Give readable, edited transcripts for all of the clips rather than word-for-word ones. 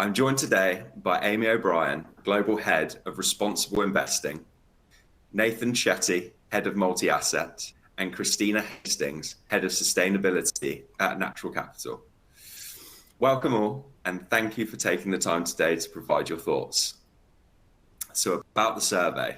I'm joined today by Amy O'Brien, Global Head of Responsible Investing, Nathan Shetty, Head of Multi-Asset, and Christina Hastings, Head of Sustainability at Natural Capital. Welcome all, and thank you for taking the time today to provide your thoughts. So about the survey.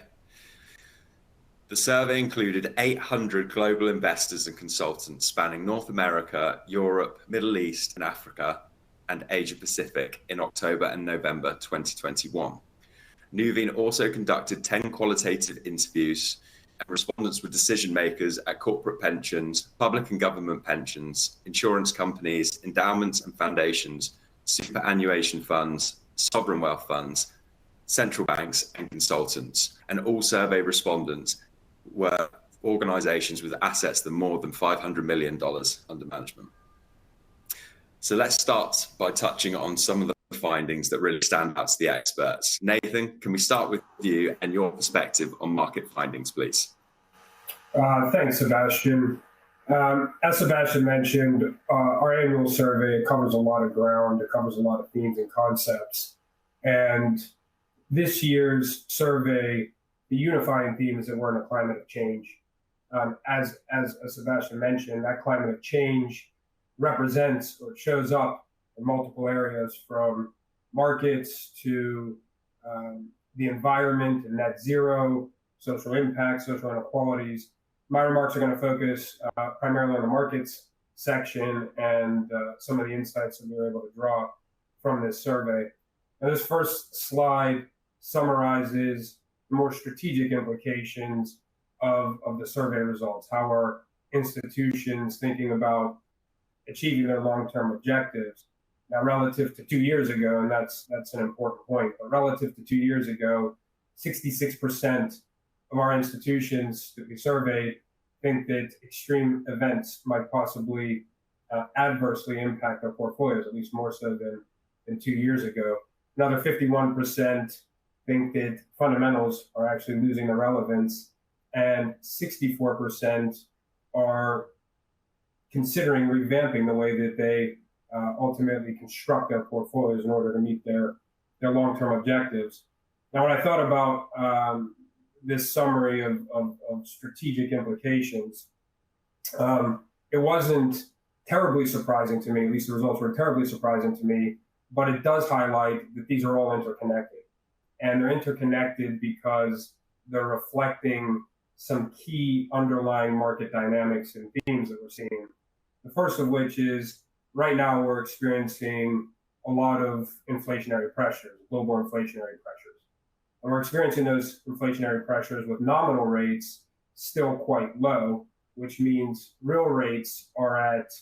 The survey included 800 global investors and consultants spanning North America, Europe, Middle East and Africa, and Asia Pacific in October and November 2021. Nuveen also conducted 10 qualitative interviews, and respondents were decision makers at corporate pensions, public and government pensions, insurance companies, endowments and foundations, superannuation funds, sovereign wealth funds, central banks and consultants. And all survey respondents were organizations with assets that more than $500 million under management. So let's start by touching on some of the findings that really stand out to the experts. Nathan, can we start with you and your perspective on market findings, please? Thanks, Sebastian. As Sebastian mentioned, our annual survey covers a lot of ground. It covers a lot of themes and concepts. And this year's survey, the unifying theme is that we're in a climate of change. As Sebastian mentioned, that climate of change represents or shows up in multiple areas, from markets to the environment and net zero, social impact, social inequalities. My remarks are going to focus primarily on the markets section and some of the insights that we were able to draw from this survey. Now, this first slide summarizes the more strategic implications of the survey results. How are institutions thinking about achieving their long-term objectives? Now, relative to 2 years ago, and that's an important point, but relative to 2 years ago, 66% of our institutions that we surveyed think that extreme events might possibly adversely impact their portfolios, at least more so than 2 years ago. Another 51% think that fundamentals are actually losing their relevance, and 64% are considering revamping the way that they ultimately construct their portfolios in order to meet their long-term objectives. Now, when I thought about this summary of strategic implications, it wasn't terribly surprising to me, at least the results were terribly surprising to me, but it does highlight that these are all interconnected. And they're interconnected because they're reflecting some key underlying market dynamics and themes that we're seeing. The first of which is, right now we're experiencing a lot of inflationary pressures, global inflationary pressures. And we're experiencing those inflationary pressures with nominal rates still quite low, which means real rates are at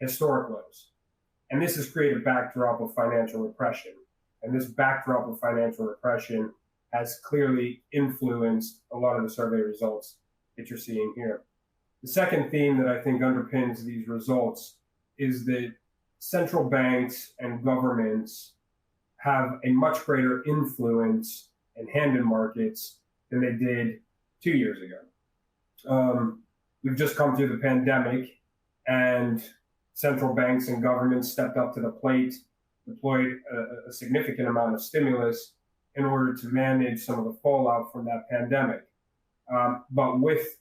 historic lows. And this has created a backdrop of financial repression. And this backdrop of financial repression has clearly influenced a lot of the survey results that you're seeing here. The second theme that I think underpins these results is that central banks and governments have a much greater influence and hand in markets than they did 2 years ago. We've just come through the pandemic, and central banks and governments stepped up to the plate, deployed a significant amount of stimulus in order to manage some of the fallout from that pandemic. But with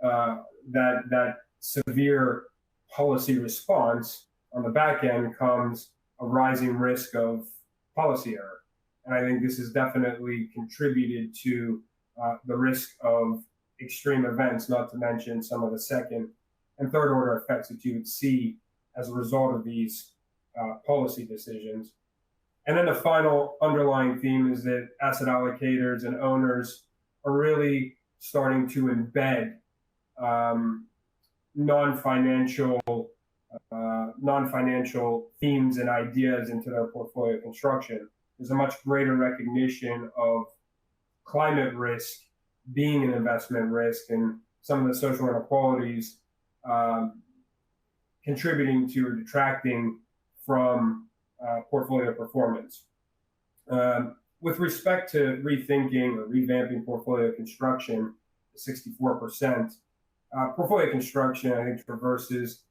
that severe policy response, on the back end comes a rising risk of policy error. And I think this has definitely contributed to the risk of extreme events, not to mention some of the second and third order effects that you would see as a result of these policy decisions. And then the final underlying theme is that asset allocators and owners are really starting to embed non-financial themes and ideas into their portfolio construction. There's a much greater recognition of climate risk being an investment risk, and some of the social inequalities contributing to or detracting from portfolio performance. With respect to rethinking or revamping portfolio construction, 64%, portfolio construction, I think, traverses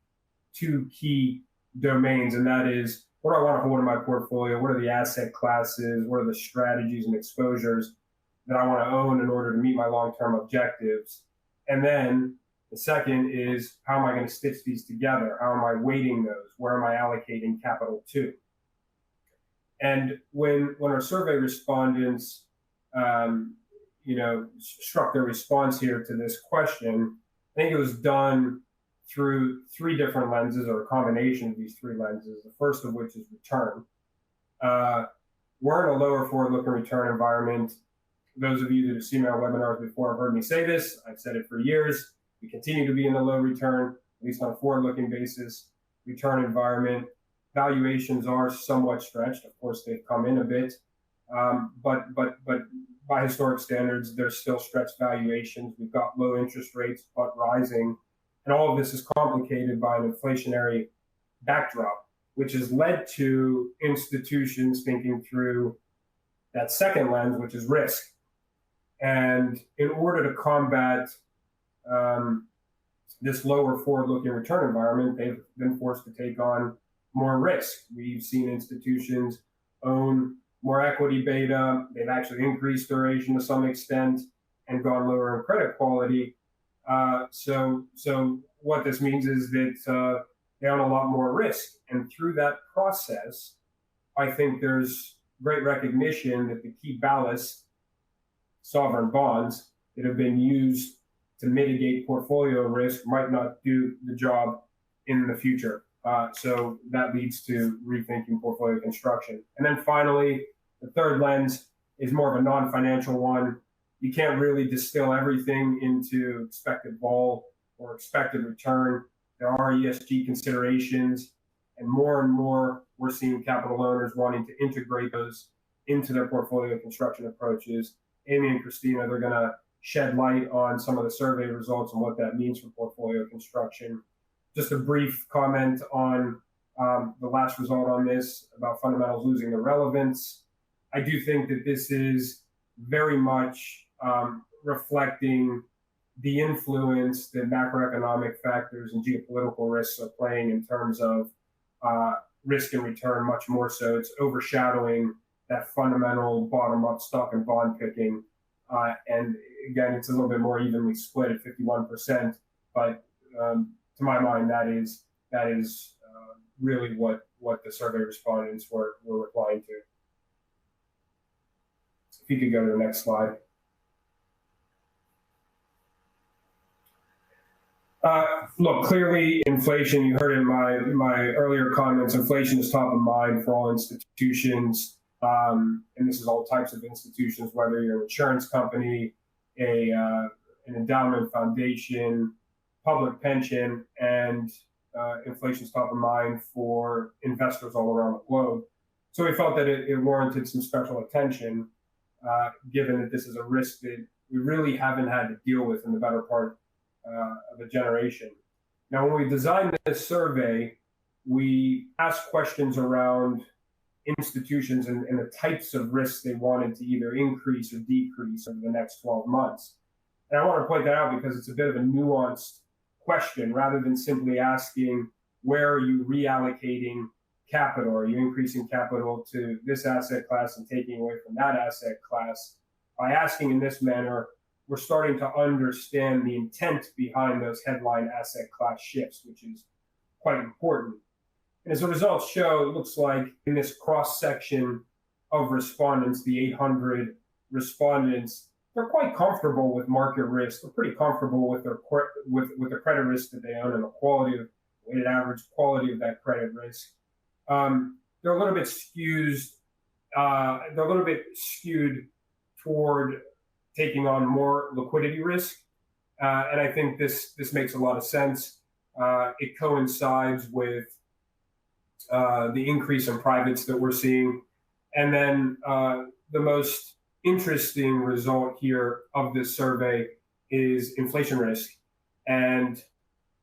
two key domains, and that is what do I want to hold in my portfolio? What are the asset classes? What are the strategies and exposures that I want to own in order to meet my long-term objectives? And then the second is, how am I going to stitch these together? How am I weighting those? Where am I allocating capital to? And when our survey respondents, struck their response here to this question, I think it was done through three different lenses, or a combination of these three lenses. The first of which is return. We're in a lower forward-looking return environment. Those of you that have seen our webinars before have heard me say this. I've said it for years. We continue to be in a low return, at least on a forward-looking basis, return environment. Valuations are somewhat stretched. Of course, they've come in a bit, but by historic standards, they're still stretched valuations. We've got low interest rates, but rising. And all of this is complicated by an inflationary backdrop, which has led to institutions thinking through that second lens, which is risk. And in order to combat this lower forward-looking return environment, they've been forced to take on more risk. We've seen institutions own more equity beta. They've actually increased duration to some extent and gone lower in credit quality. So what this means is that they own a lot more risk. And through that process, I think there's great recognition that the key ballast, sovereign bonds that have been used to mitigate portfolio risk, might not do the job in the future. So that leads to rethinking portfolio construction. And then finally, the third lens is more of a non-financial one. You can't really distill everything into expected vol or expected return. There are ESG considerations, and more we're seeing capital owners wanting to integrate those into their portfolio construction approaches. Amy and Christina, they're going to shed light on some of the survey results and what that means for portfolio construction. Just a brief comment on the last result on this about fundamentals losing their relevance. I do think that this is very much reflecting the influence that macroeconomic factors and geopolitical risks are playing in terms of risk and return, much more so. It's overshadowing that fundamental bottom-up stock and bond picking. And again, it's a little bit more evenly split at 51%. But to my mind, that is really what the survey respondents were replying to. If you could go to the next slide. Look, clearly inflation, you heard in my earlier comments, inflation is top of mind for all institutions. And this is all types of institutions, whether you're an insurance company, an endowment foundation, public pension, and inflation is top of mind for investors all around the globe. So we felt that it warranted some special attention, given that this is a risk that we really haven't had to deal with in the better part of a generation. Now, when we designed this survey, we asked questions around institutions and the types of risks they wanted to either increase or decrease over the next 12 months. And I want to point that out because it's a bit of a nuanced question. Rather than simply asking, where are you reallocating capital? Are you increasing capital to this asset class and taking away from that asset class? By asking in this manner, we're starting to understand the intent behind those headline asset class shifts, which is quite important. And as the results show, it looks like in this cross-section of respondents, the 800 respondents, they're quite comfortable with market risk. They're pretty comfortable with their with the credit risk that they own and the quality of weighted average quality of that credit risk. They're a little bit skewed. They're a little bit skewed toward taking on more liquidity risk, and I think this makes a lot of sense. It coincides with the increase in privates that we're seeing, and then the most interesting result here of this survey is inflation risk, and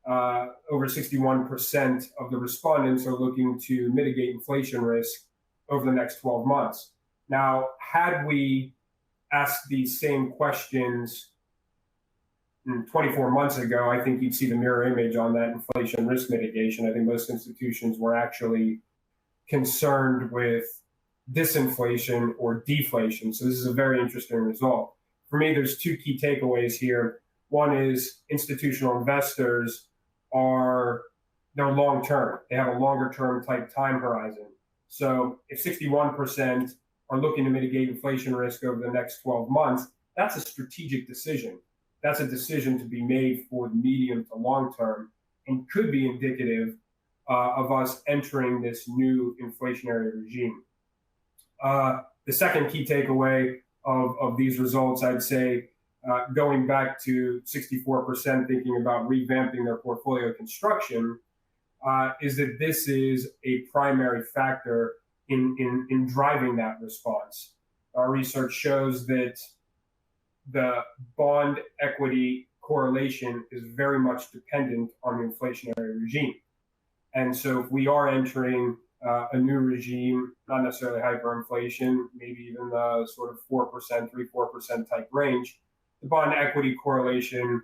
over 61% of the respondents are looking to mitigate inflation risk over the next 12 months. Now, had we asked these same questions 24 months ago, I think you'd see the mirror image on that inflation risk mitigation. I think most institutions were actually concerned with disinflation or deflation. So this is a very interesting result. For me, there's two key takeaways here. One is institutional investors they're long-term. They have a longer-term type time horizon. So if 61% are looking to mitigate inflation risk over the next 12 months, that's a strategic decision. That's a decision to be made for the medium to long term and could be indicative of us entering this new inflationary regime. The second key takeaway of these results, I'd say, going back to 64% thinking about revamping their portfolio construction, is that this is a primary factor in driving that response. Our research shows that the bond equity correlation is very much dependent on the inflationary regime. And so if we are entering a new regime, not necessarily hyperinflation, maybe even the sort of 4%, 3-4% type range, the bond equity correlation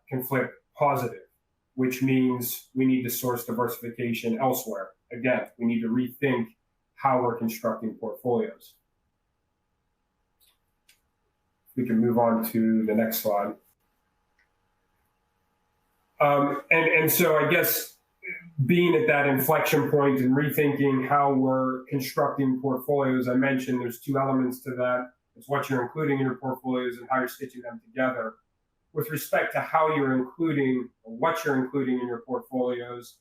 can flip positive, which means we need to source diversification elsewhere. Again, we need to rethink how we're constructing portfolios. We can move on to the next slide. And so I guess being at that inflection point and rethinking how we're constructing portfolios, I mentioned there's two elements to that. It's what you're including in your portfolios and how you're stitching them together. With respect to how you're including or what you're including in your portfolios,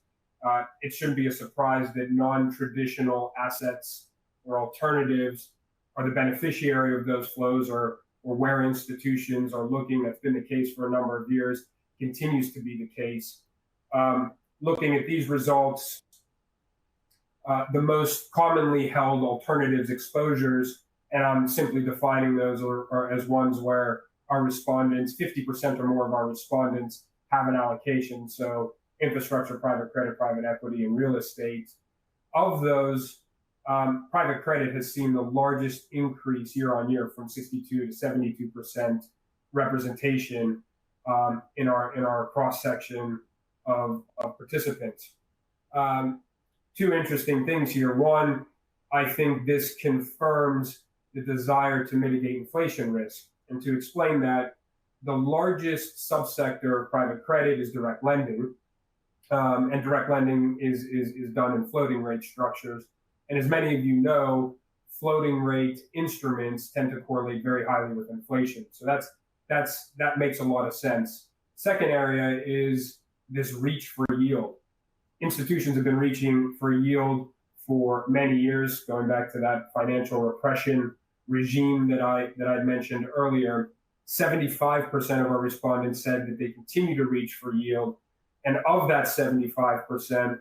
it shouldn't be a surprise that non-traditional assets or alternatives are the beneficiary of those flows, or where institutions are looking. That's been the case for a number of years, continues to be the case. Looking at these results, the most commonly held alternatives exposures, and I'm simply defining those are as ones where our respondents, 50% or more of our respondents have an allocation. So infrastructure, private credit, private equity, and real estate. Of those, private credit has seen the largest increase year on year, from 62 to 72% representation in our cross section of participants. Two interesting things here. One, I think this confirms the desire to mitigate inflation risk. And to explain that, the largest subsector of private credit is direct lending. And direct lending is done in floating rate structures. And as many of you know, floating rate instruments tend to correlate very highly with inflation. So that makes a lot of sense. Second area is this reach for yield. Institutions have been reaching for yield for many years, going back to that financial repression regime that I mentioned earlier. 75% of our respondents said that they continue to reach for yield. And of that 75%,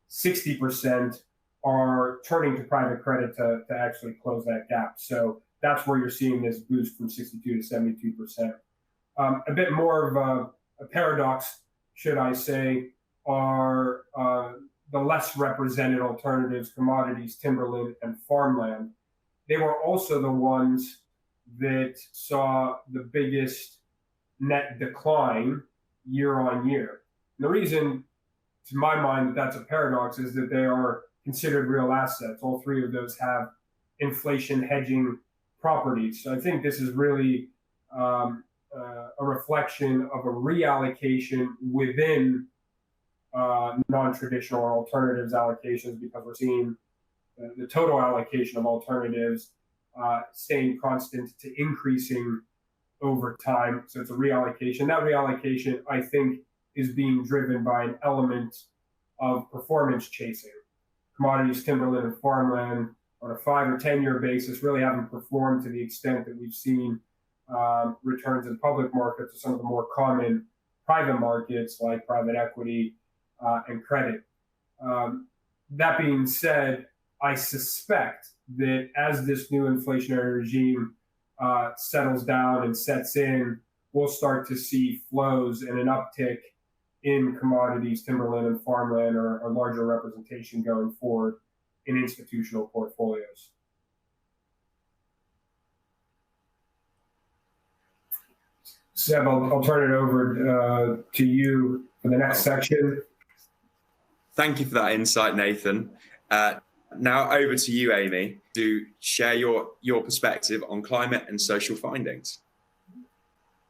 60% are turning to private credit to actually close that gap. So that's where you're seeing this boost from 62 to 72%. A bit more of a paradox, should I say, are the less represented alternatives, commodities, timberland, and farmland. They were also the ones that saw the biggest net decline year on year. And the reason, to my mind, that's a paradox is that they are considered real assets. All three of those have inflation hedging properties. So I think this is really a reflection of a reallocation within non-traditional or alternatives allocations, because we're seeing the total allocation of alternatives staying constant to increasing over time. So it's a reallocation. That reallocation, I think, is being driven by an element of performance chasing. Commodities, timberland, and farmland on a 5 or 10 year basis really haven't performed to the extent that we've seen returns in public markets or some of the more common private markets like private equity and credit. That being said, I suspect that as this new inflationary regime settles down and sets in, we'll start to see flows and an uptick in commodities, timberland, and farmland, or larger representation going forward in institutional portfolios. Seb, I'll turn it over to you for the next section. Thank you for that insight, Nathan. Now over to you, Amy, to share your perspective on climate and social findings.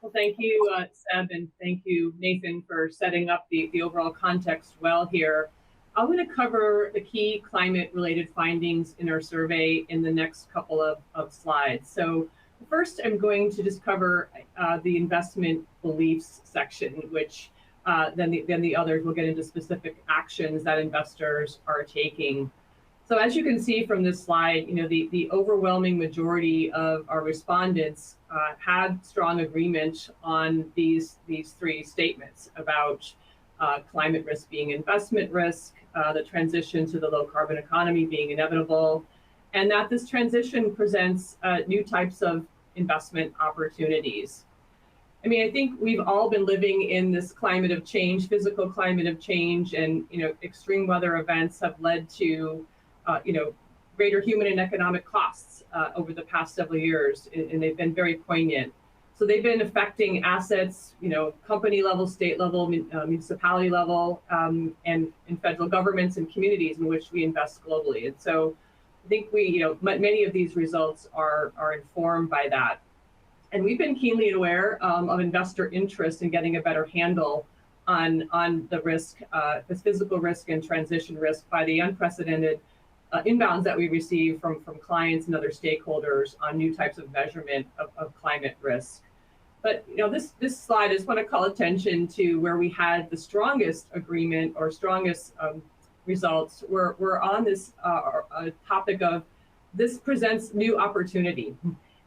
Well, thank you, Seb, and thank you, Nathan, for setting up the overall context well here. I'm going to cover the key climate-related findings in our survey in the next couple of slides. So first, I'm going to just cover the investment beliefs section, which then the others will get into specific actions that investors are taking. So as you can see from this slide, the overwhelming majority of our respondents had strong agreement on these three statements about climate risk being investment risk, the transition to the low carbon economy being inevitable, and that this transition presents new types of investment opportunities. I mean, I think we've all been living in this climate of change, physical climate of change, and extreme weather events have led to greater human and economic costs over the past several years, and they've been very poignant. So they've been affecting assets, company level, state level, municipality level, and in federal governments and communities in which we invest globally. And so I think many of these results are informed by that. And we've been keenly aware of investor interest in getting a better handle on the risk, this physical risk and transition risk by the unprecedented inbounds that we receive from clients and other stakeholders on new types of measurement of climate risk. But this slide, I just want to call attention to where we had the strongest agreement or strongest results. We're on this topic of this presents new opportunity.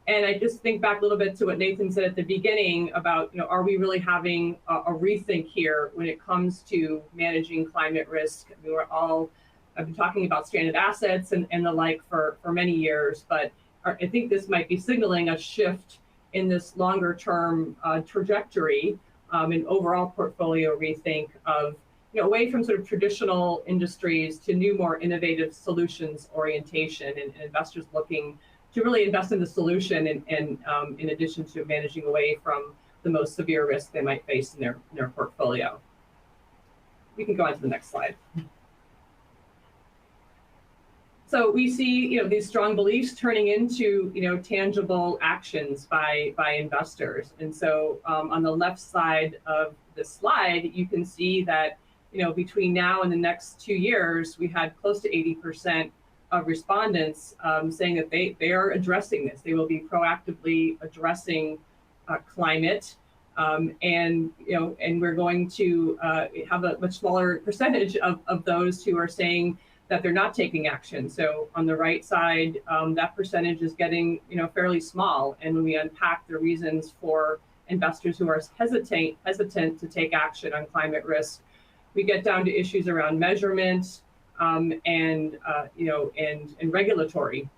And I just think back a little bit to what Nathan said at the beginning about, are we really having a rethink here when it comes to managing climate risk? I mean, I've been talking about stranded assets and the like for many years, but I think this might be signaling a shift in this longer term trajectory and overall portfolio rethink of, away from sort of traditional industries to new, more innovative solutions orientation and investors looking to really invest in the solution and in addition to managing away from the most severe risk they might face in their portfolio. We can go on to the next slide. So we see, these strong beliefs turning into, tangible actions by investors. And so on the left side of the slide, you can see that, between now and the next 2 years, we had close to 80% of respondents saying that they are addressing this. They will be proactively addressing climate. And we're going to have a much smaller percentage of those who are saying that they're not taking action. So on the right side, that percentage is getting fairly small. And when we unpack the reasons for investors who are hesitant to take action on climate risk, we get down to issues around measurement and regulatory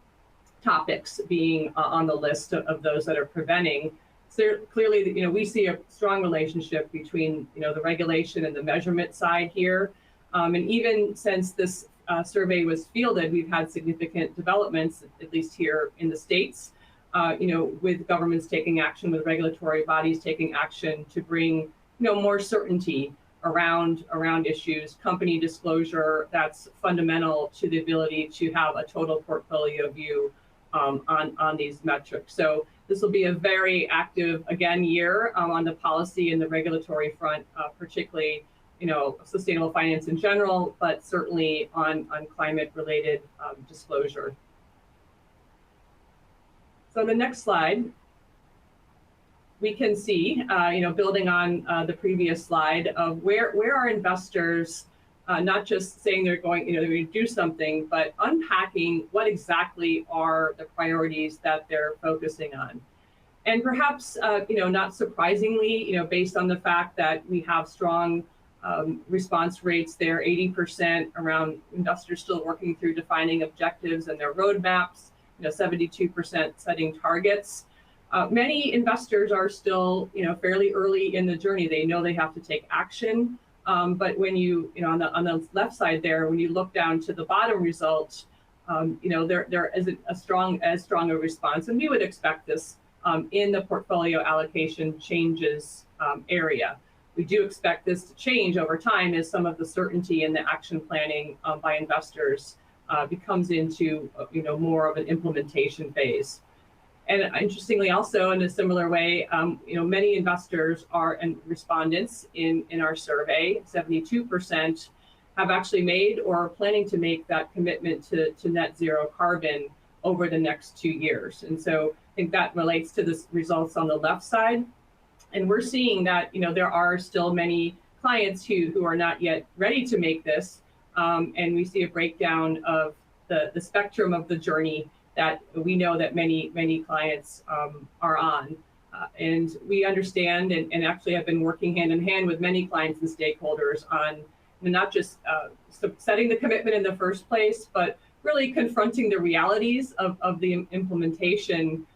topics being on the list of those that are preventing. So clearly, we see a strong relationship between the regulation and the measurement side here. And even since this survey was fielded, we've had significant developments, at least here in the States, with governments taking action, with regulatory bodies taking action to bring, more certainty around issues, company disclosure that's fundamental to the ability to have a total portfolio view on these metrics. So this will be a very active, again, year on the policy and the regulatory front, particularly sustainable finance in general, but certainly on climate-related disclosure. So the next slide, we can see, building on the previous slide of where are investors not just saying they're going to do something, but unpacking what exactly are the priorities that they're focusing on. And perhaps, not surprisingly, based on the fact that we have strong response rates there, 80% around investors still working through defining objectives and their roadmaps, 72% setting targets. Many investors are still, fairly early in the journey. They know they have to take action. But when on the left side there, when you look down to the bottom result, there isn't as strong a response. And we would expect this in the portfolio allocation changes area. We do expect this to change over time as some of the certainty in the action planning by investors becomes into more of an implementation phase. And interestingly, also in a similar way, many investors and respondents in our survey, 72%, have actually made or are planning to make that commitment to net zero carbon over the next 2 years. And so I think that relates to the results on the left side. And we're seeing that there are still many clients who are not yet ready to make this. And we see a breakdown of the spectrum of the journey that we know that many clients are on. And we understand and actually have been working hand in hand with many clients and stakeholders on not just setting the commitment in the first place, but really confronting the realities of the implementation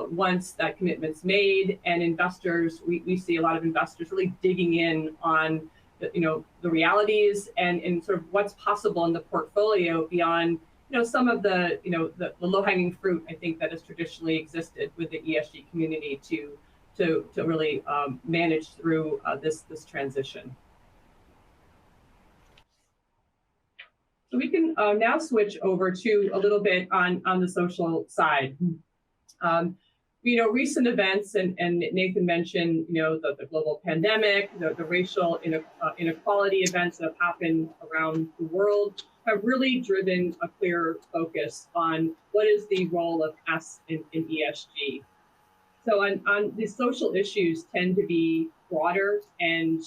once that commitment's made. And investors, we see a lot of investors really digging in on the realities and sort of what's possible in the portfolio beyond some of the low-hanging fruit, I think, that has traditionally existed with the ESG community to really manage through this transition. So we can now switch over to a little bit on the social side. Recent events, and Nathan mentioned, the global pandemic, the racial inequality events that have happened around the world have really driven a clear focus on what is the role of S in ESG. So on these social issues tend to be broader and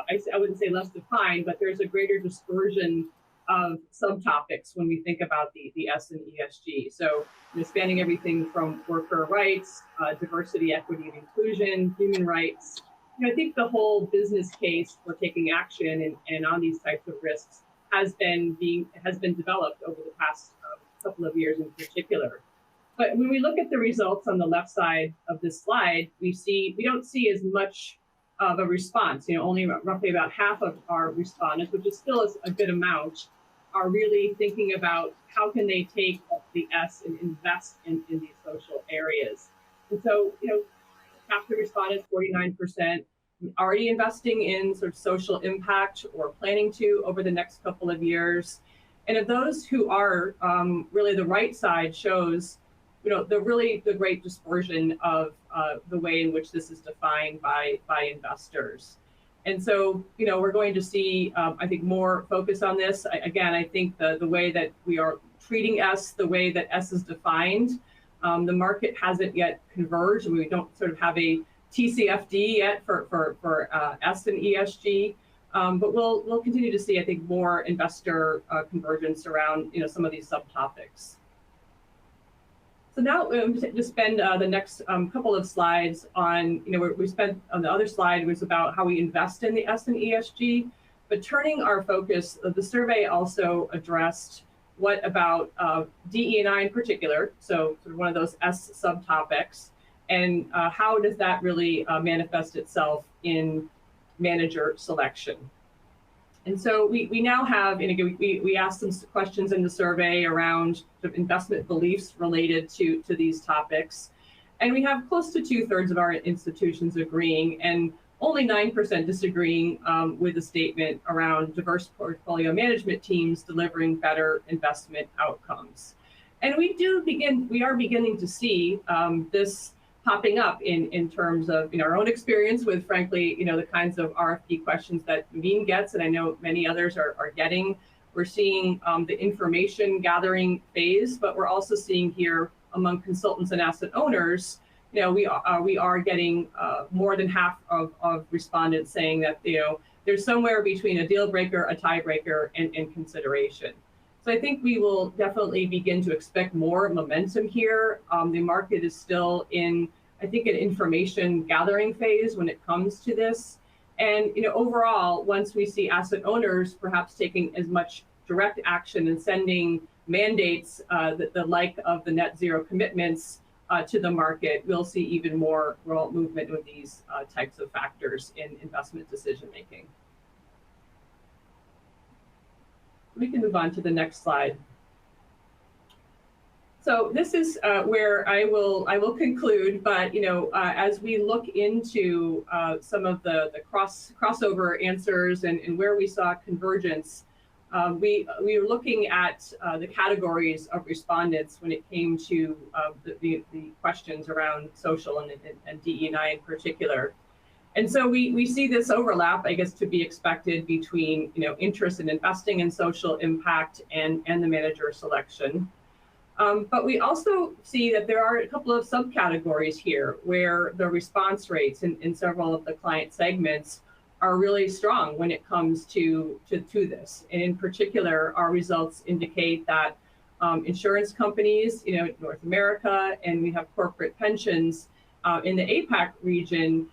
I wouldn't say less defined, but there's a greater dispersion of subtopics when we think about the S in ESG. So spanning everything from worker rights, diversity, equity, and inclusion, human rights. I think the whole business case for taking action and on these types of risks has been developed over the past couple of years in particular. But when we look at the results on the left side of this slide, we don't see as much of a response. Only roughly about half of our respondents, which is still a good amount, are really thinking about how can they take the S and invest in these social areas. And so, half the respondents, 49%, already investing in sort of social impact or planning to over the next couple of years. And of those who are, really the right side shows, the great dispersion of the way in which this is defined by investors. And so, we're going to see, I think, more focus on this. I think the way that we are treating S, the way that S is defined, the market hasn't yet converged. We don't sort of have a TCFD yet for S and ESG, but we'll continue to see, I think, more investor convergence around some of these subtopics. So now to spend the next couple of slides on, we spent on the other slide was about how we invest in the S and ESG, but turning our focus, the survey also addressed what about DE&I in particular, so sort of one of those S subtopics, and how does that really manifest itself in manager selection. And so we now have, we asked some questions in the survey around sort of investment beliefs related to these topics. And we have close to 2/3 of our institutions agreeing and only 9% disagreeing with the statement around diverse portfolio management teams delivering better investment outcomes. And we are beginning to see this popping up in terms of our own experience with, frankly, the kinds of RFP questions that Nuveen gets, and I know many others are getting. We're seeing the information gathering phase, but we're also seeing here among consultants and asset owners, we are getting more than half of respondents saying that there's somewhere between a deal breaker, a tiebreaker, and consideration. So I think we will definitely begin to expect more momentum here. The market is still in, I think, an information gathering phase when it comes to this. And overall, once we see asset owners perhaps taking as much direct action and sending mandates, the like of the net zero commitments to the market, we'll see even more movement with these types of factors in investment decision making. We can move on to the next slide. So this is where I will conclude, but as we look into some of the crossover answers and where we saw convergence, We were looking at the categories of respondents when it came to the questions around social and DE&I in particular. And so we see this overlap, I guess, to be expected between interest in investing in social impact and the manager selection. But we also see that there are a couple of subcategories here where the response rates in several of the client segments are really strong when it comes to this. And in particular, our results indicate that insurance companies, North America, and we have corporate pensions in the APAC region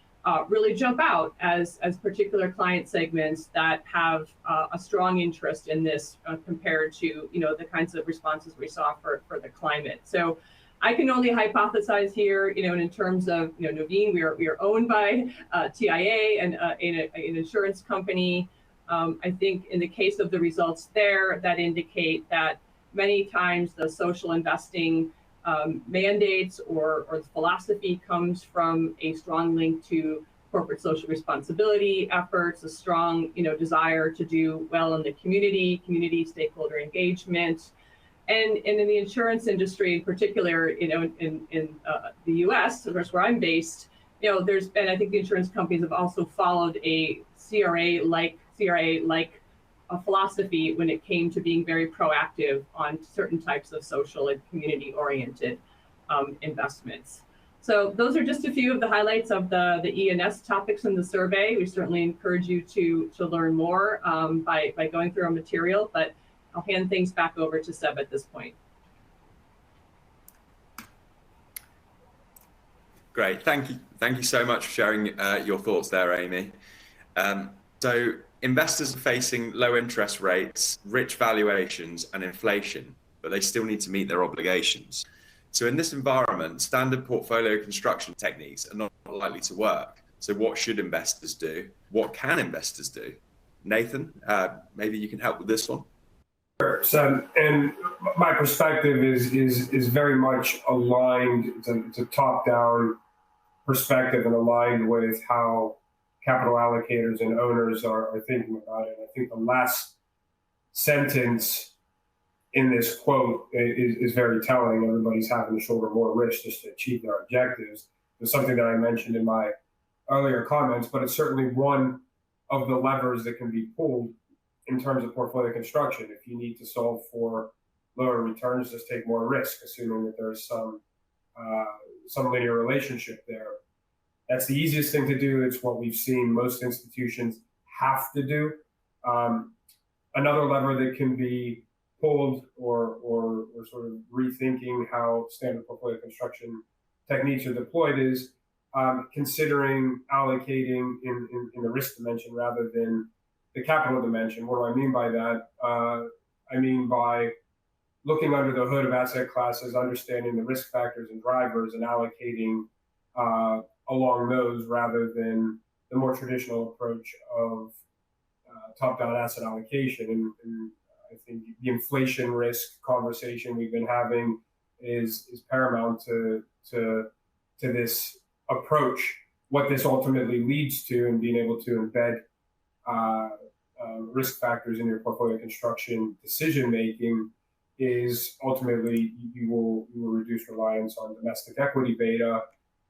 really jump out as particular client segments that have a strong interest in this compared to the kinds of responses we saw for the climate. So I can only hypothesize here, and in terms of Nuveen, we are owned by TIA and an insurance company. I think in the case of the results there, that indicate that many times the social investing mandates or the philosophy comes from a strong link to corporate social responsibility efforts, a strong desire to do well in the community stakeholder engagement. And in the insurance industry in particular, in the US, of course, where I'm based, there's been, I think the insurance companies have also followed a CRA-like a philosophy when it came to being very proactive on certain types of social and community-oriented investments. So those are just a few of the highlights of the E&S topics in the survey. We certainly encourage you to learn more by going through our material, but I'll hand things back over to Seb at this point. Great, thank you so much for sharing your thoughts there, Amy. So investors are facing low interest rates, rich valuations, and inflation, but they still need to meet their obligations. So in this environment, standard portfolio construction techniques are not likely to work. So what should investors do? What can investors do? Nathan, maybe you can help with this one. Sure. So, and my perspective is very much aligned to top-down perspective and aligned with how capital allocators and owners are thinking about it. I think the last sentence in this quote is very telling. Everybody's having to shoulder more risk just to achieve their objectives. It's something that I mentioned in my earlier comments, but it's certainly one of the levers that can be pulled in terms of portfolio construction. If you need to solve for lower returns, just take more risk, assuming that there's some linear relationship there. That's the easiest thing to do. It's what we've seen most institutions have to do. Another lever that can be pulled or sort of rethinking how standard portfolio construction techniques are deployed is considering allocating in the risk dimension rather than the capital dimension. What do I mean by that? I mean by looking under the hood of asset classes, understanding the risk factors and drivers, and allocating along those rather than the more traditional approach of top-down asset allocation. And I think the inflation risk conversation we've been having is paramount to this approach. What this ultimately leads to, and being able to embed risk factors in your portfolio construction decision making, is ultimately you will reduce reliance on domestic equity beta.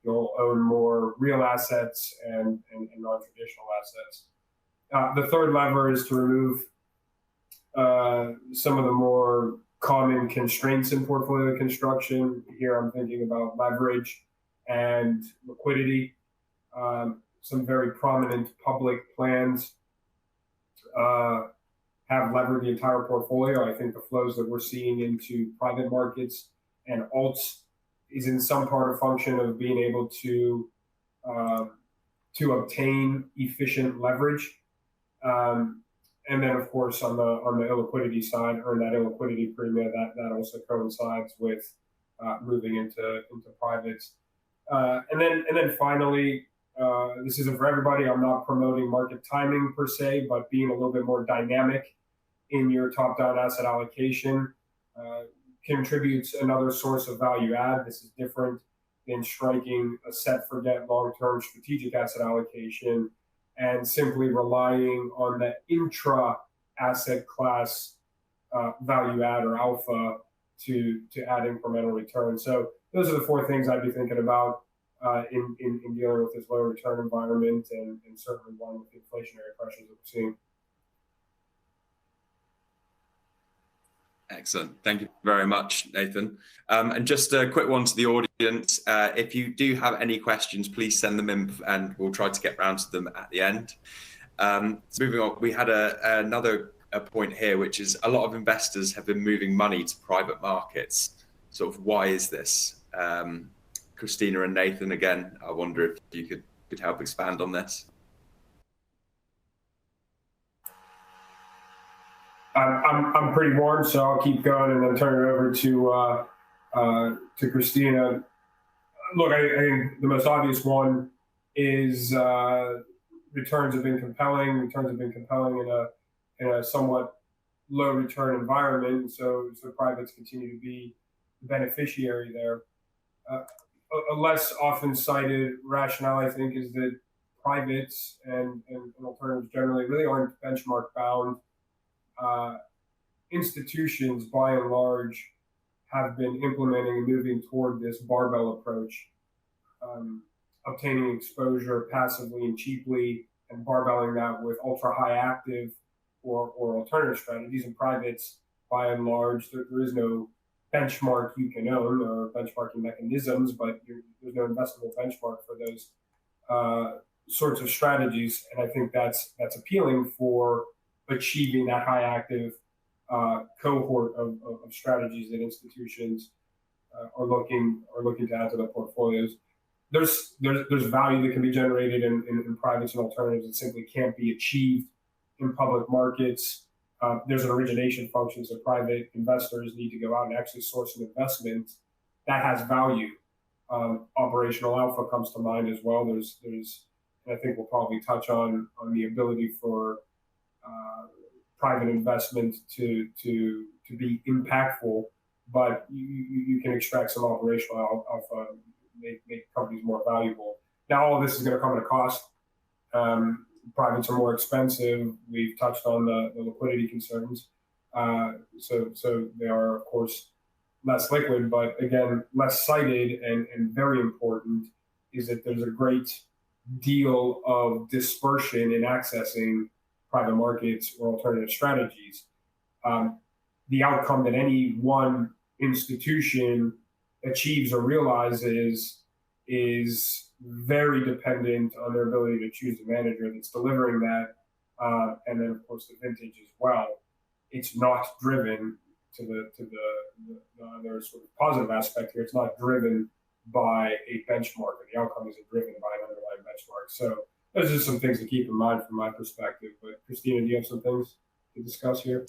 You'll own more real assets and non-traditional assets. The third lever is to remove some of the more common constraints in portfolio construction. Here I'm thinking about leverage and liquidity. Some very prominent public plans have levered the entire portfolio. I think the flows that we're seeing into private markets and alts is in some part a function of being able to obtain efficient leverage. And then, of course, on the illiquidity side, earn that illiquidity premium. That also coincides with moving into privates. And then finally, this isn't for everybody. I'm not promoting market timing per se, but being a little bit more dynamic in your top-down asset allocation contributes another source of value add. This is different than striking a set forget long-term strategic asset allocation and simply relying on the intra asset class value add or alpha to add incremental return. So those are the four things I'd be thinking about in dealing with this low return environment, and certainly one with the inflationary pressures that we're seeing. Excellent. Thank you very much, Nathan. And just a quick one to the audience. If you do have any questions, please send them in and we'll try to get round to them at the end. So moving on, we had another point here, which is a lot of investors have been moving money to private markets. Sort of why is this? Christina and Nathan, again, I wonder if you could help expand on this. I'm pretty warm, so I'll keep going and then turn it over to Christina. Look, I think the most obvious one is returns have been compelling. Returns have been compelling in a somewhat low return environment, so privates continue to be the beneficiary there. A less often cited rationale, I think, is that privates and alternatives generally really aren't benchmark bound. Institutions, by and large, have been implementing and moving toward this barbell approach, obtaining exposure passively and cheaply, and barbelling that with ultra high active or alternative strategies. And privates, by and large, there is no benchmark you can own or benchmarking mechanisms, but there's no investable benchmark for those sorts of strategies. And I think that's appealing for achieving that high active cohort of strategies that institutions are looking to add to their portfolios. There's value that can be generated in privates and alternatives that simply can't be achieved in public markets. There's an origination function, so private investors need to go out and actually source an investment that has value. Operational alpha comes to mind as well. There's, and I think we'll probably touch on the ability for private investment to be impactful, but you can extract some operational alpha, make companies more valuable. Now, all of this is going to come at a cost. Privates are more expensive. We've touched on the liquidity concerns. So they are, of course, less liquid, but again, less cited and very important is that there's a great deal of dispersion in accessing private markets or alternative strategies. The outcome that any one institution achieves or realizes is very dependent on their ability to choose a manager that's delivering that, and then of course the vintage as well. It's not driven to the other sort of positive aspect here. It's not driven by a benchmark, and the outcome isn't driven by an underlying benchmark. So those are some things to keep in mind from my perspective. But Christina, do you have some things to discuss here?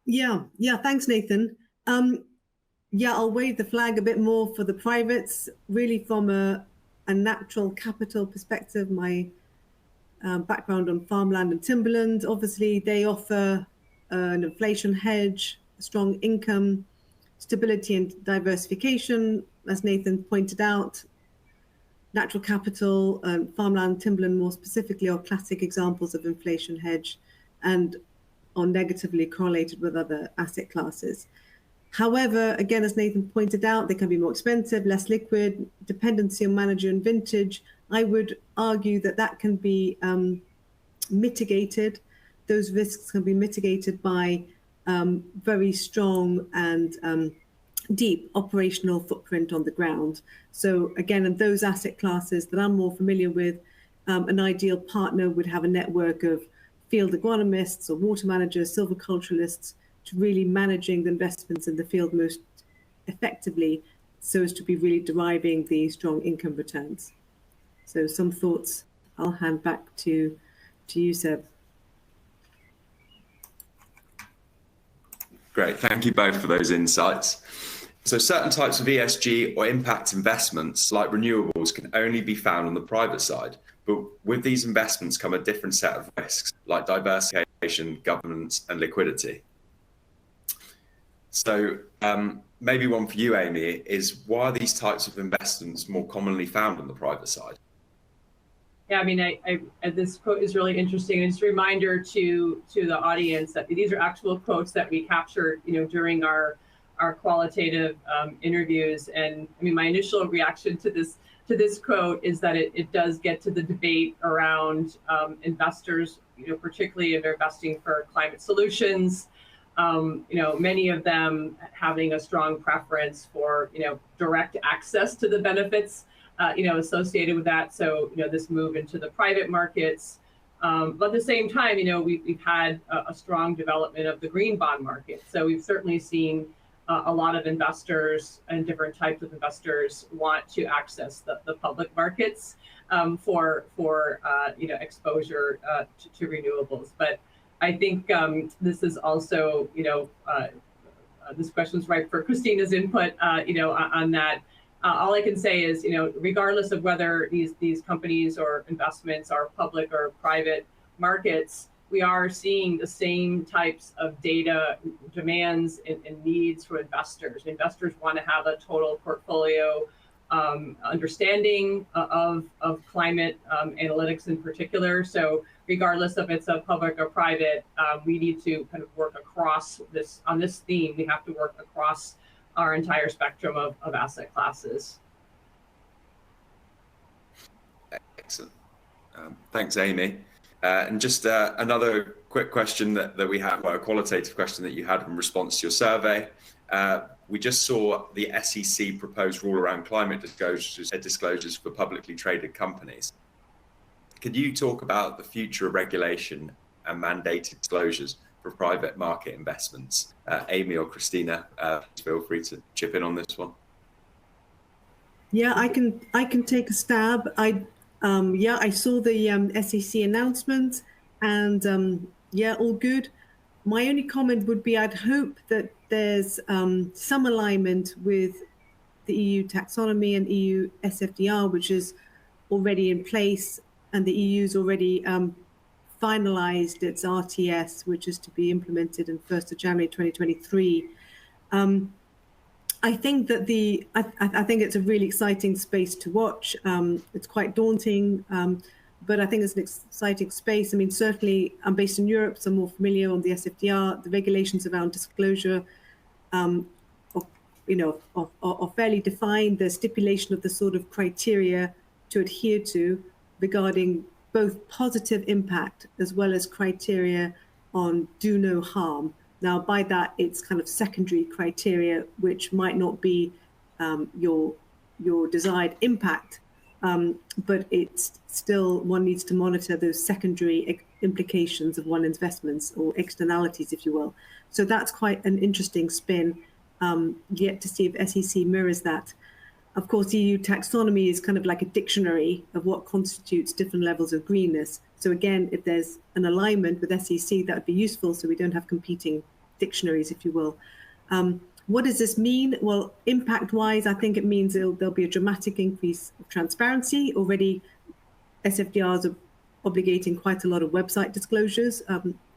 Yeah. Thanks, Nathan. I'll wave the flag a bit more for the privates, really from a natural capital perspective. My background on farmland and timberland, obviously they offer an inflation hedge, strong income, stability and diversification, as Nathan pointed out. Natural capital, farmland, timberland more specifically, are classic examples of inflation hedge and are negatively correlated with other asset classes. However, again, as Nathan pointed out, they can be more expensive, less liquid, dependency on manager and vintage. I would argue that can be mitigated. Those risks can be mitigated by very strong and deep operational footprint on the ground. So again, in those asset classes that I'm more familiar with, an ideal partner would have a network of field agronomists or water managers, silviculturalists, to really managing the investments in the field most effectively so as to be really deriving the strong income returns. So some thoughts. I'll hand back to you, Seb. Great, thank you both for those insights. So certain types of ESG or impact investments like renewables can only be found on the private side, but with these investments come a different set of risks like diversification, governance and liquidity. So maybe one for you, Amy, is why are these types of investments more commonly found on the private side? Yeah, I mean, this quote is really interesting. And just a reminder to the audience that these are actual quotes that we captured, during our qualitative interviews. And I mean, my initial reaction to this quote is that it does get to the debate around investors, particularly if they're investing for climate solutions. Many of them having a strong preference for, direct access to the benefits associated with that. So, this move into the private markets. But at the same time, we've had a strong development of the green bond market. So we've certainly seen a lot of investors and different types of investors want to access the public markets for exposure to renewables. But I think this is also, this question is ripe for Christina's input, on that. All I can say is, regardless of whether these companies or investments are public or private markets, we are seeing the same types of data demands and needs for investors. Investors want to have a total portfolio understanding of climate analytics in particular. So regardless if it's a public or private, we need to kind of work across on this theme. We have to work across our entire spectrum of asset classes. Excellent. Thanks, Amy. And just another quick question that we have, a qualitative question that you had in response to your survey. We just saw the SEC proposed rule around climate disclosures for publicly traded companies. Could you talk about the future of regulation and mandated disclosures for private market investments? Amy or Christina, feel free to chip in on this one. Yeah, I can take a stab. I saw the SEC announcement, and all good. My only comment would be I'd hope that there's some alignment with the EU taxonomy and EU SFDR, which is already in place, and the EU's already finalized its RTS, which is to be implemented in 1st of January 2023. I think that I think it's a really exciting space to watch. It's quite daunting, but I think it's an exciting space. I mean, certainly I'm based in Europe, so I'm more familiar on the SFDR. The regulations around disclosure are fairly defined. There's stipulation of the sort of criteria to adhere to regarding both positive impact as well as criteria on do no harm. Now, by that, it's kind of secondary criteria, which might not be your desired impact, but it's still, one needs to monitor those secondary implications of one's investments, or externalities, if you will. So that's quite an interesting spin, yet to see if SEC mirrors that. Of course, EU taxonomy is kind of like a dictionary of what constitutes different levels of greenness. So again, if there's an alignment with SEC, that would be useful, so we don't have competing dictionaries, if you will. What does this mean? Well, impact-wise, I think it means there'll be a dramatic increase of transparency. Already, SFDRs are obligating quite a lot of website disclosures,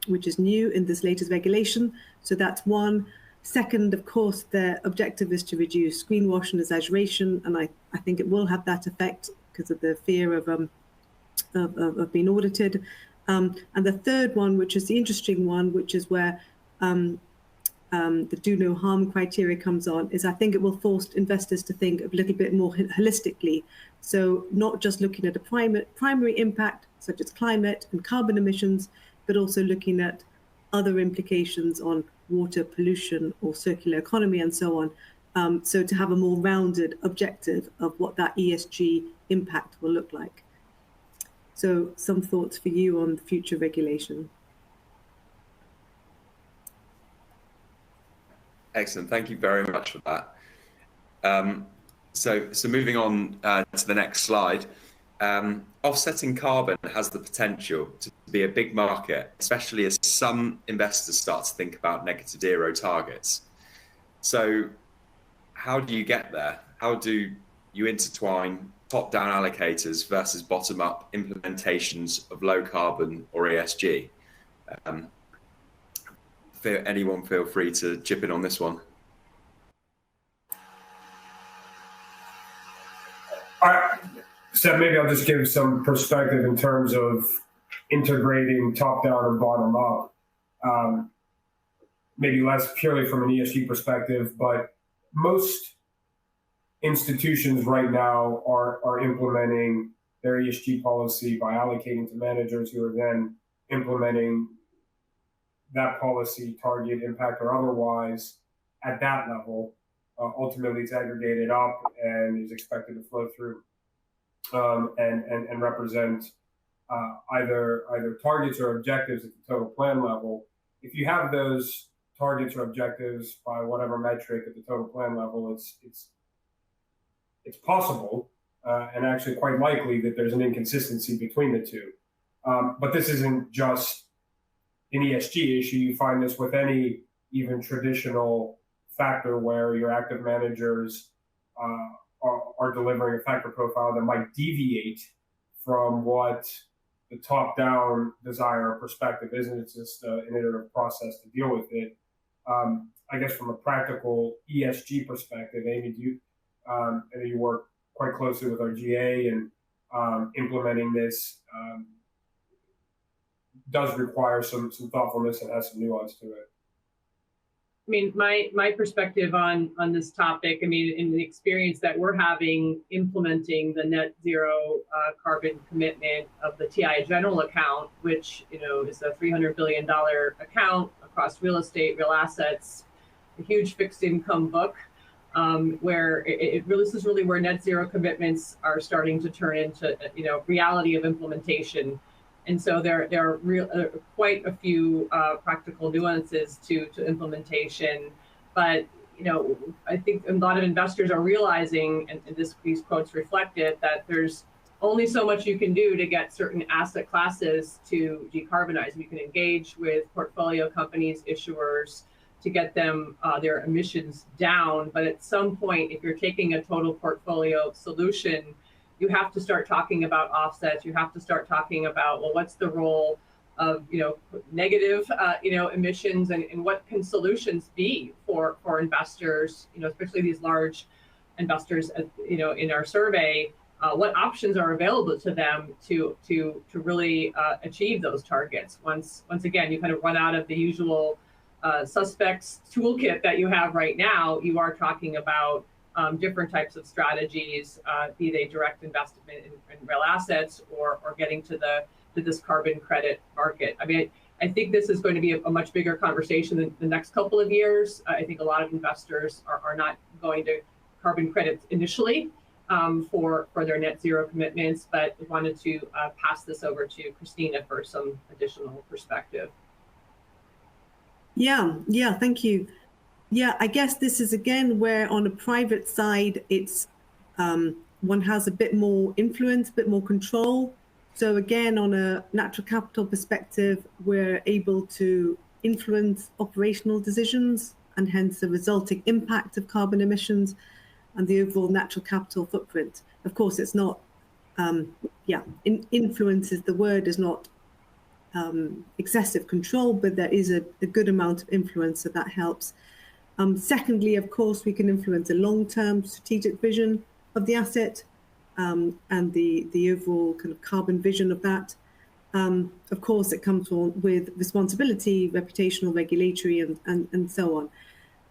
which is new in this latest regulation. So that's one. Second, of course, their objective is to reduce greenwash and exaggeration, and I think it will have that effect because of the fear of being audited. And the third one, which is the interesting one, which is where the do no harm criteria comes on, is I think it will force investors to think a little bit more holistically. So not just looking at a primary impact, such as climate and carbon emissions, but also looking at other implications on water pollution or circular economy and so on. So to have a more rounded objective of what that ESG impact will look like. So some thoughts for you on the future regulation. Excellent. Thank you very much for that. So moving on to the next slide. Offsetting carbon has the potential to be a big market, especially as some investors start to think about negative zero targets. So how do you get there? How do you intertwine top-down allocators versus bottom-up implementations of low carbon or ESG? Anyone feel free to chip in on this one. So maybe I'll just give some perspective in terms of integrating top down and bottom up. Maybe less purely from an ESG perspective, but most institutions right now are implementing their ESG policy by allocating to managers who are then implementing that policy, target, impact, or otherwise at that level. Ultimately, it's aggregated up and is expected to flow through and represent either targets or objectives at the total plan level. If you have those targets or objectives by whatever metric at the total plan level, it's possible and actually quite likely that there's an inconsistency between the two. But this isn't just an ESG issue. You find this with any even traditional factor where your active managers are delivering a factor profile that might deviate from what the top-down desire or perspective is, and it's just an iterative process to deal with it. I guess from a practical ESG perspective, Amy, I know you work quite closely with our GA, and implementing this does require some thoughtfulness and has some nuance to it. I mean, my perspective on this topic, I mean, in the experience that we're having implementing the net zero carbon commitment of the TI general account, which, is a $300 billion account across real estate, real assets, a huge fixed income book, where this is really where net zero commitments are starting to turn into, reality of implementation. And so there are quite a few practical nuances to implementation. But, I think a lot of investors are realizing, and these quotes reflect it, that there's only so much you can do to get certain asset classes to decarbonize. You can engage with portfolio companies, issuers, to get them their emissions down. But at some point, if you're taking a total portfolio solution, you have to start talking about offsets. You have to start talking about, well, what's the role of, negative, emissions, and what can solutions be for investors, especially these large investors, in our survey, what options are available to them to really achieve those targets. Once again, you kind of run out of the usual suspects toolkit that you have right now, you are talking about different types of strategies, be they direct investment in real assets or getting to this carbon credit market. I mean, I think this is going to be a much bigger conversation in the next couple of years. I think a lot of investors are not going to carbon credits initially for their net zero commitments, but wanted to pass this over to Christina for some additional perspective. Yeah, thank you. Yeah, I guess this is again where on a private side, it's one has a bit more influence, a bit more control. So again, on a natural capital perspective, we're able to influence operational decisions and hence the resulting impact of carbon emissions and the overall natural capital footprint. Of course, it's not, influence is the word, is not excessive control, but there is a good amount of influence, so that helps. Secondly, of course, we can influence a long-term strategic vision of the asset and the overall kind of carbon vision of that. Of course, it comes with responsibility, reputational, regulatory, and so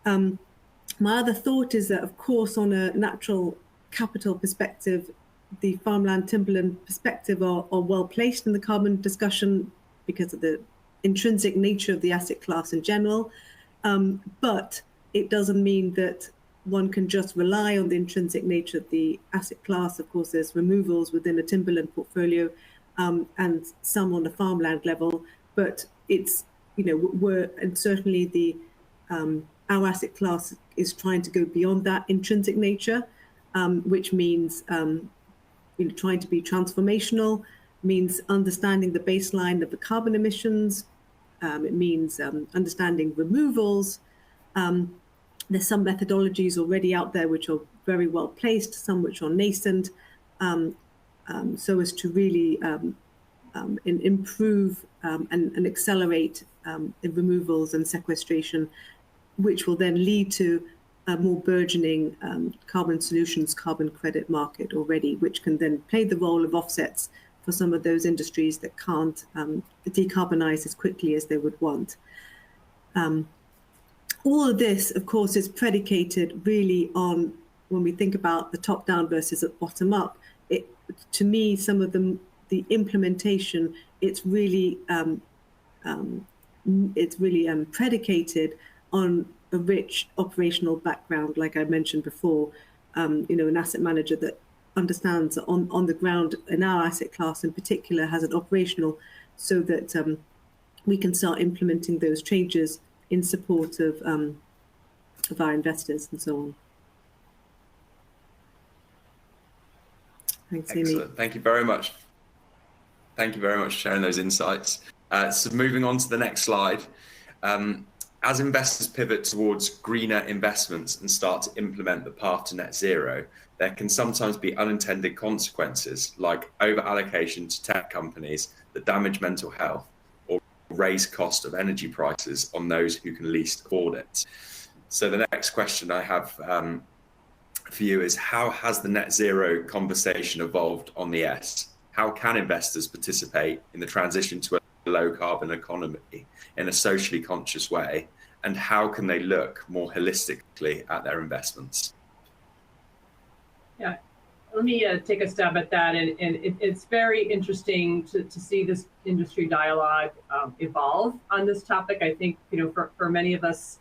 on. My other thought is that, of course, on a natural capital perspective, the farmland, timberland perspective are well placed in the carbon discussion because of the intrinsic nature of the asset class in general. But it doesn't mean that one can just rely on the intrinsic nature of the asset class. Of course, there's removals within a timberland portfolio and some on a farmland level, but it's, and certainly our asset class is trying to go beyond that intrinsic nature, which means trying to be transformational, means understanding the baseline of the carbon emissions. It means understanding removals. There's some methodologies already out there which are very well placed, some which are nascent, so as to really improve and accelerate the removals and sequestration, which will then lead to a more burgeoning carbon solutions, carbon credit market already, which can then play the role of offsets for some of those industries that can't decarbonize as quickly as they would want. All of this, of course, is predicated really on, when we think about the top-down versus the bottom-up, to me, some of the implementation, it's really predicated on a rich operational background, like I mentioned before. An asset manager that understands on the ground in our asset class in particular has an operational, so that we can start implementing those changes in support of our investors and so on. Thanks, Excellent. Amy. Thank you very much. Thank you very much for sharing those insights. So moving on to the next slide. As investors pivot towards greener investments and start to implement the path to net zero, there can sometimes be unintended consequences like over-allocation to tech companies that damage mental health or raise cost of energy prices on those who can least afford it. So the next question I have for you is, how has the net zero conversation evolved on the S? How can investors participate in the transition to a low carbon economy in a socially conscious way? And how can they look more holistically at their investments? Yeah, let me take a stab at that. And it's very interesting to see this industry dialogue evolve on this topic. I think, for many of us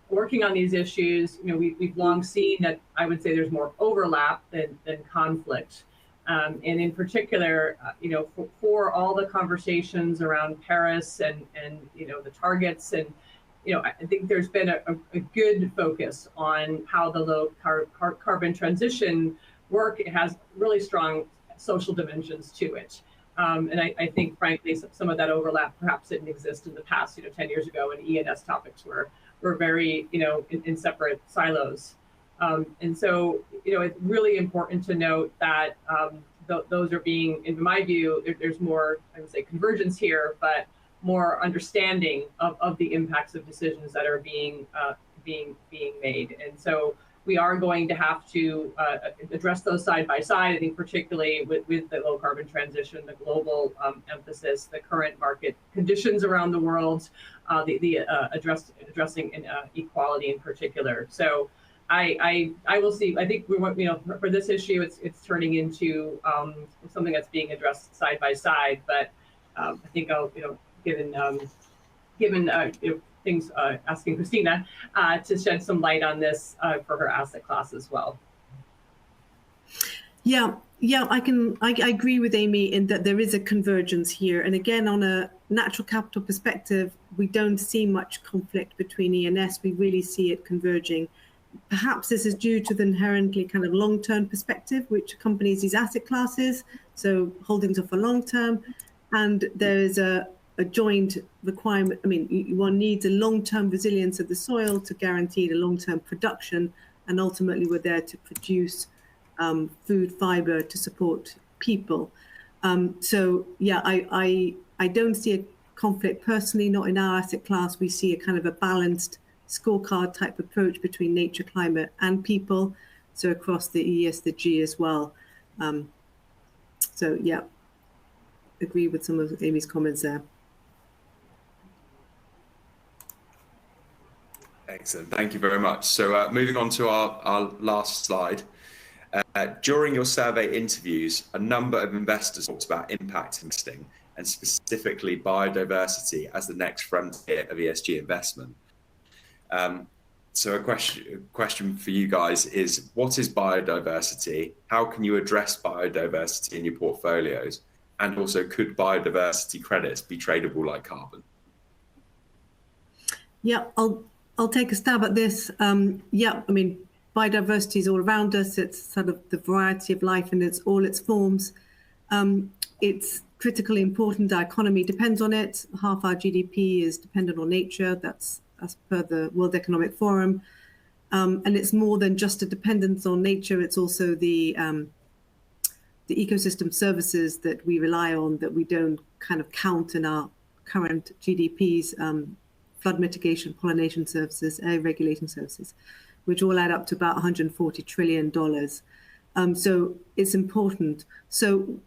working on these issues, we've long seen that I would say there's more overlap than conflict. And in particular, for all the conversations around Paris and the targets, and I think there's been a good focus on how the low carbon transition work. It has really strong social dimensions to it. And I think, frankly, some of that overlap perhaps didn't exist in the past. 10 years ago, when E&S topics were very, in separate silos. And so, it's really important to note that those are being, in my view, there's more, I would say, convergence here, but more understanding of the impacts of decisions that are being made. And so we are going to have to address those side by side. I think particularly with the low carbon transition, the global emphasis, the current market conditions around the world, addressing inequality in particular. So I will see. I think we want, for this issue, it's turning into something that's being addressed side by side. But I think I'll, given things, asking Christina to shed some light on this for her asset class as well. Yeah, I agree with Amy in that there is a convergence here. And again, on a natural capital perspective, we don't see much conflict between E&S. We really see it converging. Perhaps this is due to the inherently kind of long-term perspective which accompanies these asset classes. So holdings are for long-term, and there is a joint requirement. I mean, one needs a long-term resilience of the soil to guarantee the long-term production, and ultimately we're there to produce food, fiber to support people. So yeah, I don't see a conflict personally, not in our asset class. We see a kind of a balanced scorecard type approach between nature, climate, and people. So across the ES, the G as well. So yeah, agree with some of Amy's comments there. Excellent, thank you very much. So moving on to our last slide. During your survey interviews, a number of investors talked about impact investing and specifically biodiversity as the next frontier of ESG investment. So a question for you guys is, what is biodiversity? How can you address biodiversity in your portfolios? And also, could biodiversity credits be tradable like carbon? Yeah, I'll take a stab at this. Yeah, I mean, biodiversity is all around us. It's sort of the variety of life in all its forms. It's critically important. Our economy depends on it. Half our GDP is dependent on nature. That's as per the World Economic Forum. And it's more than just a dependence on nature. It's also the ecosystem services that we rely on that we don't kind of count in our current GDPs, flood mitigation, pollination services, air regulation services. which all add up to about $140 trillion. So it's important. So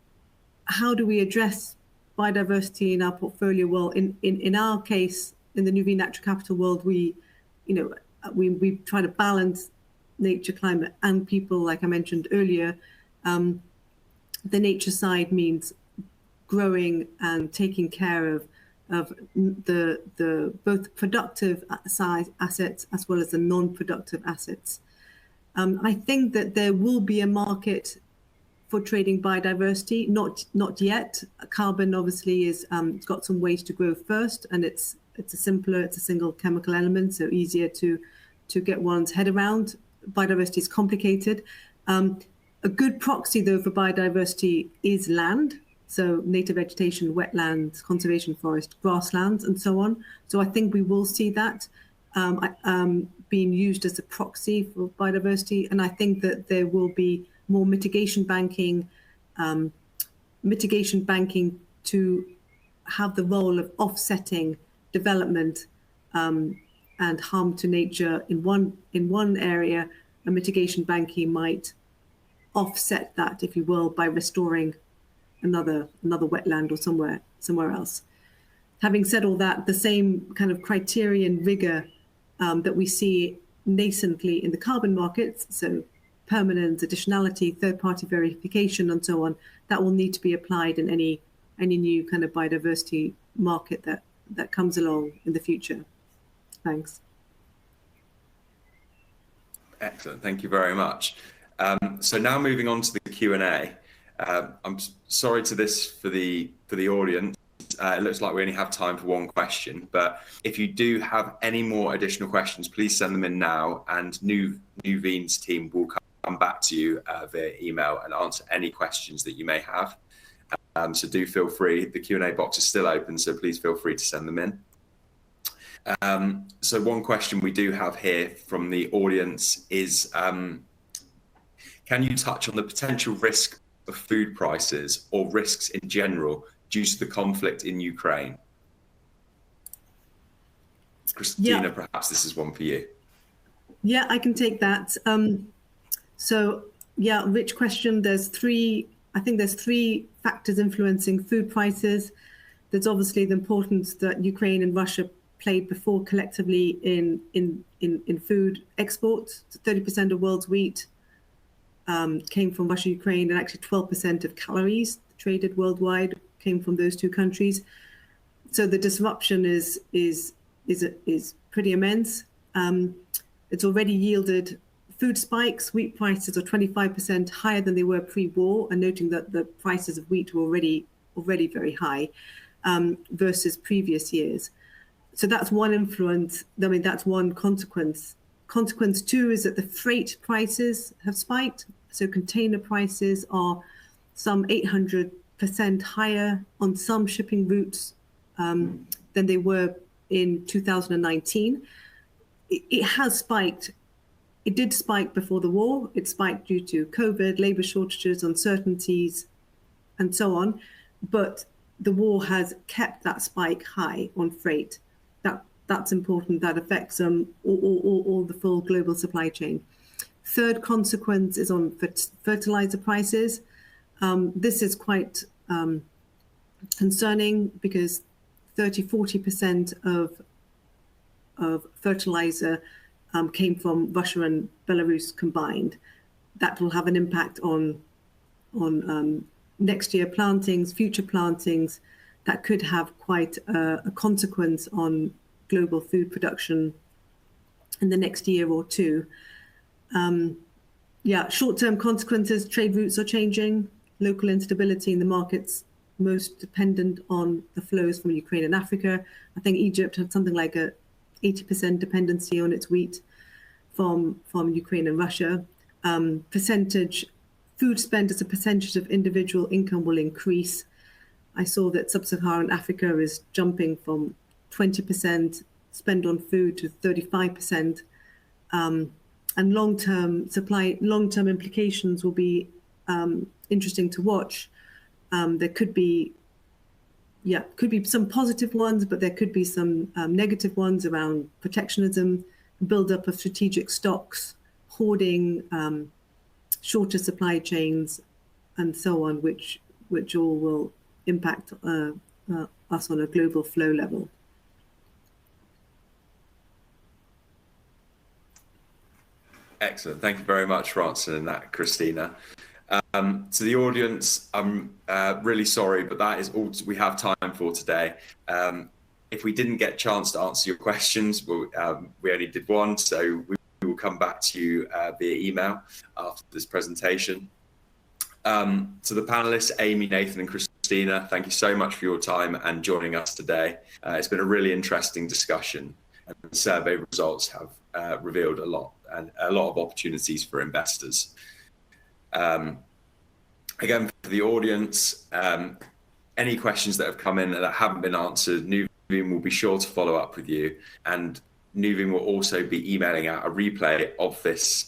how do we address biodiversity in our portfolio? Well, in our case, in the Nuveen Natural Capital world, we try to balance nature, climate, and people, like I mentioned earlier. The nature side means growing and taking care of the both productive assets as well as the non-productive assets. I think that there will be a market for trading biodiversity. Not yet. Carbon obviously is it's got some ways to grow first, and it's a single chemical element, so easier to get one's head around. Biodiversity is complicated. A good proxy though for biodiversity is land. So native vegetation, wetlands, conservation forest, grasslands, and so on. So I think we will see that being used as a proxy for biodiversity. And I think that there will be more mitigation banking to have the role of offsetting development and harm to nature in one area. And mitigation banking might offset that, if you will, by restoring another wetland or somewhere else. Having said all that, the same kind of criterion rigor that we see nascently in the carbon markets, so permanence, additionality, third-party verification, and so on, that will need to be applied in any new kind of biodiversity market that comes along in the future. Thanks. Excellent, thank you very much. So now moving on to the Q&A. I'm sorry for the audience. It looks like we only have time for one question, but if you do have any more additional questions, please send them in now, and Nuveen's team will come back to you via email and answer any questions that you may have. So do feel free. The Q&A box is still open, so please feel free to send them in. So one question we do have here from the audience is, can you touch on the potential risk of food prices or risks in general due to the conflict in Ukraine? Christina, perhaps this is one for you. Yeah, I can take that. So yeah, rich question. I think there's three factors influencing food prices. There's obviously the importance that Ukraine and Russia played before collectively in food exports. So 30% of world's wheat came from Russia, Ukraine, and actually 12% of calories traded worldwide came from those two countries. So the disruption is pretty immense. It's already yielded food spikes. Wheat prices are 25% higher than they were pre-war, and noting that the prices of wheat were already very high versus previous years. So that's one influence. I mean, that's one consequence. Consequence two is that the freight prices have spiked. So container prices are some 800% higher on some shipping routes than they were in 2019. It has spiked. It did spike before the war. It spiked due to COVID, labor shortages, uncertainties, and so on. But the war has kept that spike high on freight. That's important. That affects all the full global supply chain. Third consequence is on fertilizer prices. This is quite concerning because 30-40% of fertilizer came from Russia and Belarus combined. That will have an impact on next year plantings, future plantings. That could have quite a consequence on global food production in the next year or two. Short-term consequences, trade routes are changing, local instability in the markets most dependent on the flows from Ukraine and Africa. I think Egypt had something like a 80% dependency on its wheat from Ukraine and Russia. Food spend as a percentage of individual income will increase. I saw that sub-Saharan Africa is jumping from 20% spend on food to 35%. And long-term implications will be interesting to watch. There could be some positive ones, but there could be some negative ones around protectionism, buildup of strategic stocks, hoarding, shorter supply chains, and so on, which all will impact us on a global flow level. Excellent. Thank you very much for answering that, Christina. To the audience, I'm really sorry, but that is all we have time for today. If we didn't get a chance to answer your questions, we only did one, so we will come back to you via email after this presentation. To the panelists, Amy, Nathan, and Christina, thank you so much for your time and joining us today. It's been a really interesting discussion, and the survey results have revealed a lot of opportunities for investors. Again, for the audience, any questions that have come in that haven't been answered, Nuveen will be sure to follow up with you, and Nuveen will also be emailing out a replay of this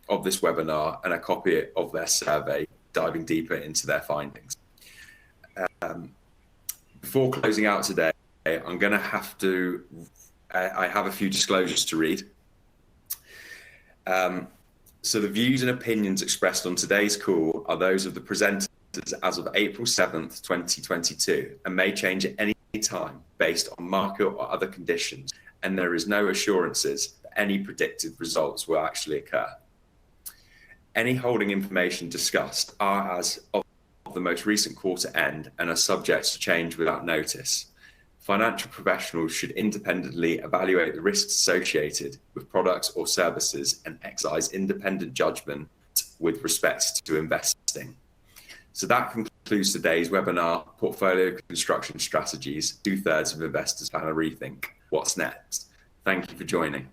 webinar and a copy of their survey, diving deeper into their findings. Before closing out today, I'm going to have to. I have a few disclosures to read. So the views and opinions expressed on today's call are those of the presenters as of April 7th, 2022, and may change at any time based on market or other conditions, and there is no assurances that any predicted results will actually occur. Any holding information discussed are as of the most recent quarter end and are subject to change without notice. Financial professionals should independently evaluate the risks associated with products or services and exercise independent judgment with respect to investing. So that concludes today's webinar, Portfolio Construction Strategies, 2/3 of Investors Plan a Rethink. What's next? Thank you for joining.